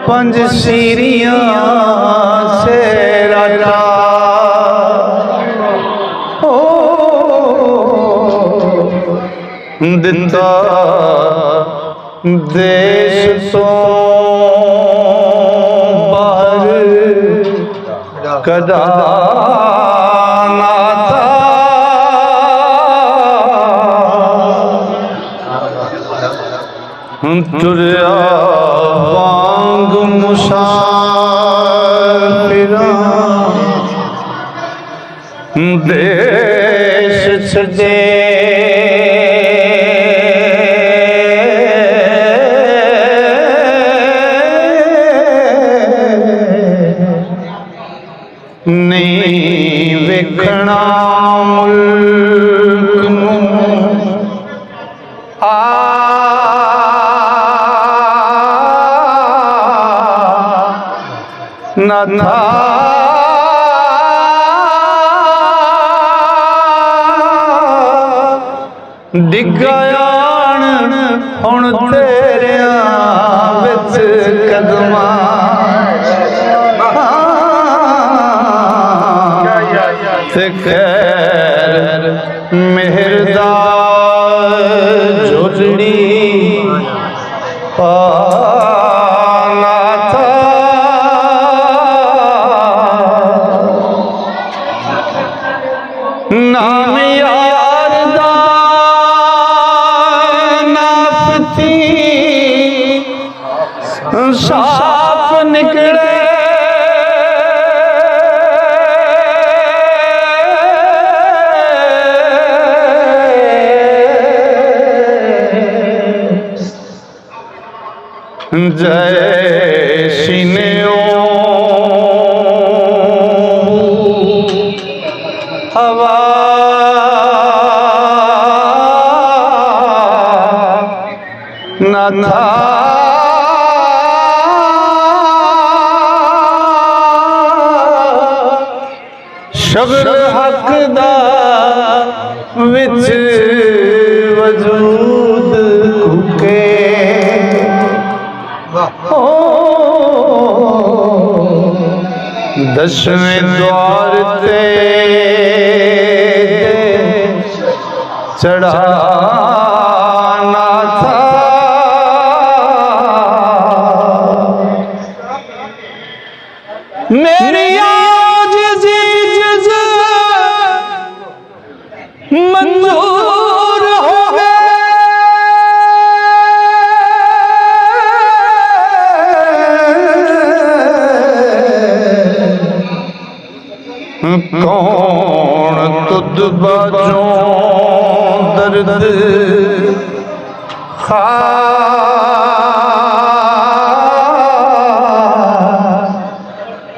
पंज सीरियां से राजा हो दिता देश तो बाहर कदा ना था तुरया वांग मुसाफिरा देश छदे नहीं वेखना मुल्क नूं ना था डिगायान हुण तेरियां विच कदमां ते खैर मेहरदा जोजड़ी पाना था नाम यार दा नाफती साफ निकले जय सीनेओ हवा न था शब्द हक दा विच वजूद कुके दसवें द्वार ते चढ़ाना था मेरी आजिज़ी जिज़ मंजूर हो कौन तुद बाजों दर्द खा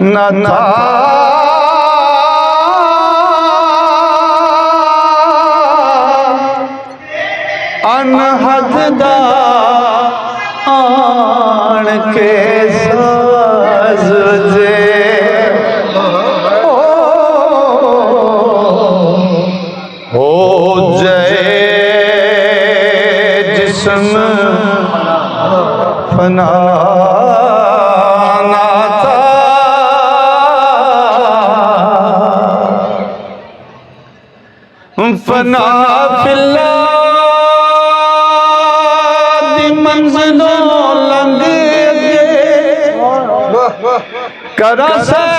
न था अनहद दा आन के साज वजे हो जाए जिस्म फना ना था फना फिल्ला दी मंज़िलों लंघ गए करा सैर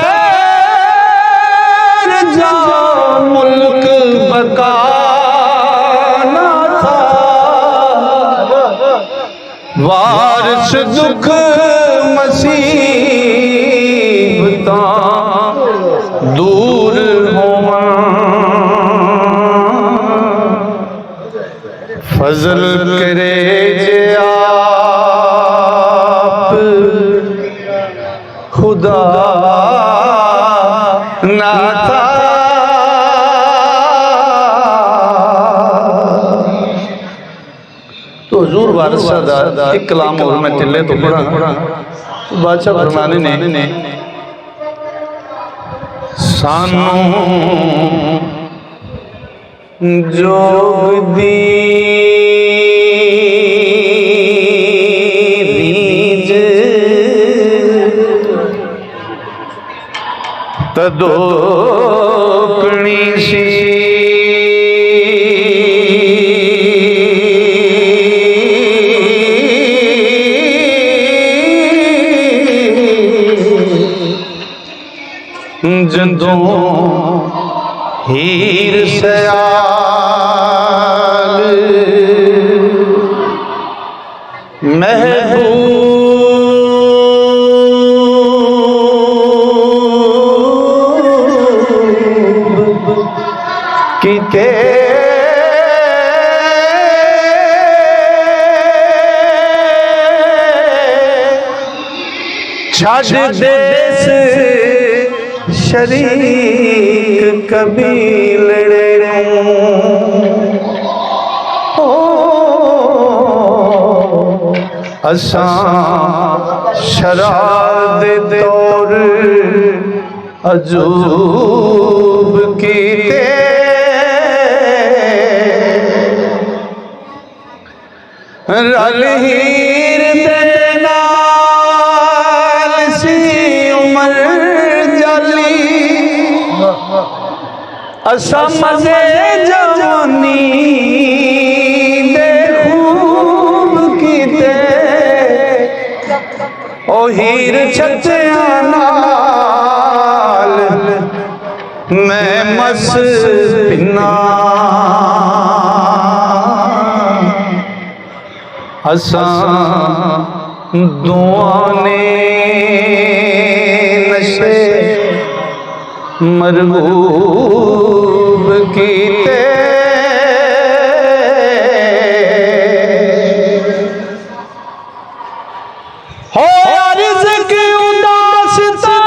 जा मुल्क बकाना था वारिस दुख मुसीबतां दूर होवां फजल करे जे आप खुदा ना था तो हुजूर वारिसा दा एक कलाम और मैं टिल्ले तो पढ़ा तो बादशाह फरमाने ने सानू जोग दी रीज तदोकणी सी जदों हीर सयाल महबूब किते छड़ देस शरीक कबीलड़े असां शरार दे तौर अजूब कीते रल हीर दे नाल सी उमर जाली असा मजे जवानी दे खूब कीते ओ हीर छतिया नाल मैं मस पिना असा दुआ ने नशे मरगूब कीते हो अर्ज़ की उदासता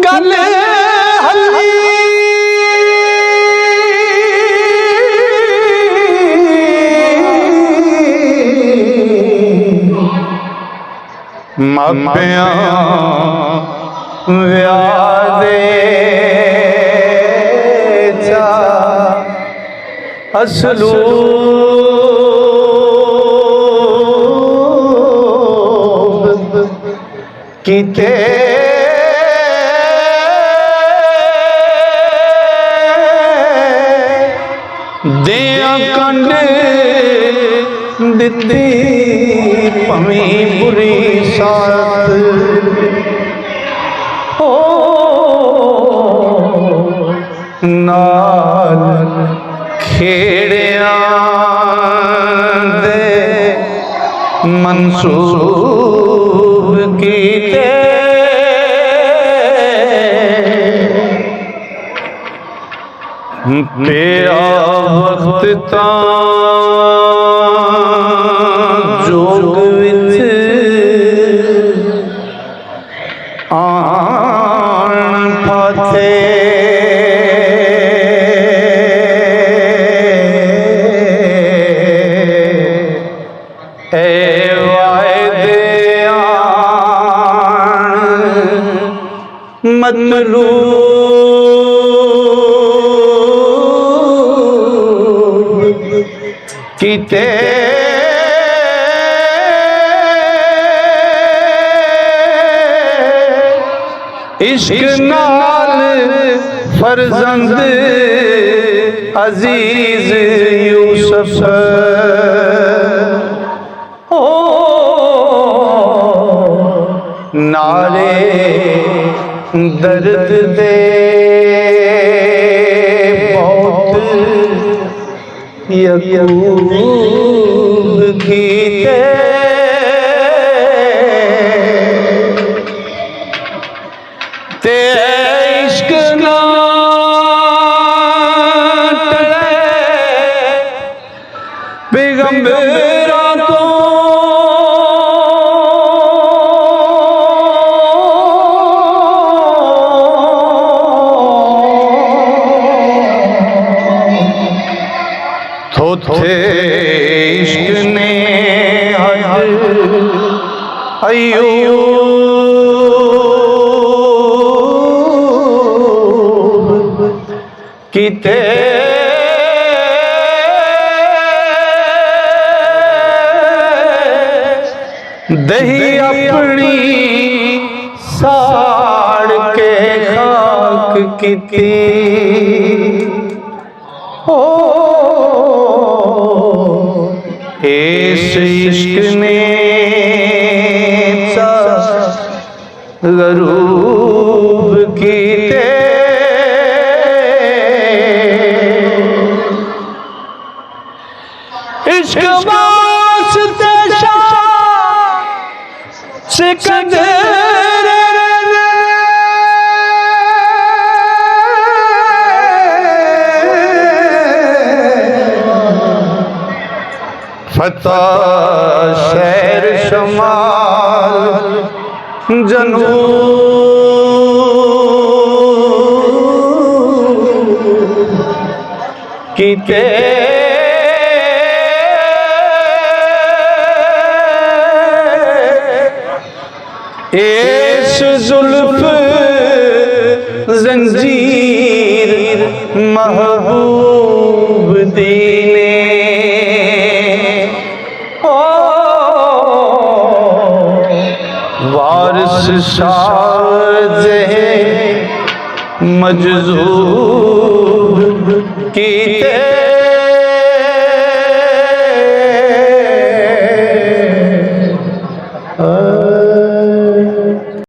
गले हली मापिया व्यादे चा असलू कीते दिया कंड दिती पवी बुरी साथ हो नाल खेड़िया दे मंसूब कीते पिया वक्त तां जोग विच आन पाथे मतलूब कीते इश्क नाल फरजंद अजीज यूसुफ ओ नारे दर्द दे बहुत यकूब कीते ते इश्क ना टले पैगंबरा तो थे इश्क ने अय्यूब कीते दही अपनी साड़ कीती ओ इस इश्क ने गरूब कीते इश्क वास्ते सिकंदर फता शहर शमाल जनूब कीते इस जुल्फ जंजीर महबूब दीने ओ वारिस शाज़े मजज़ूब कीते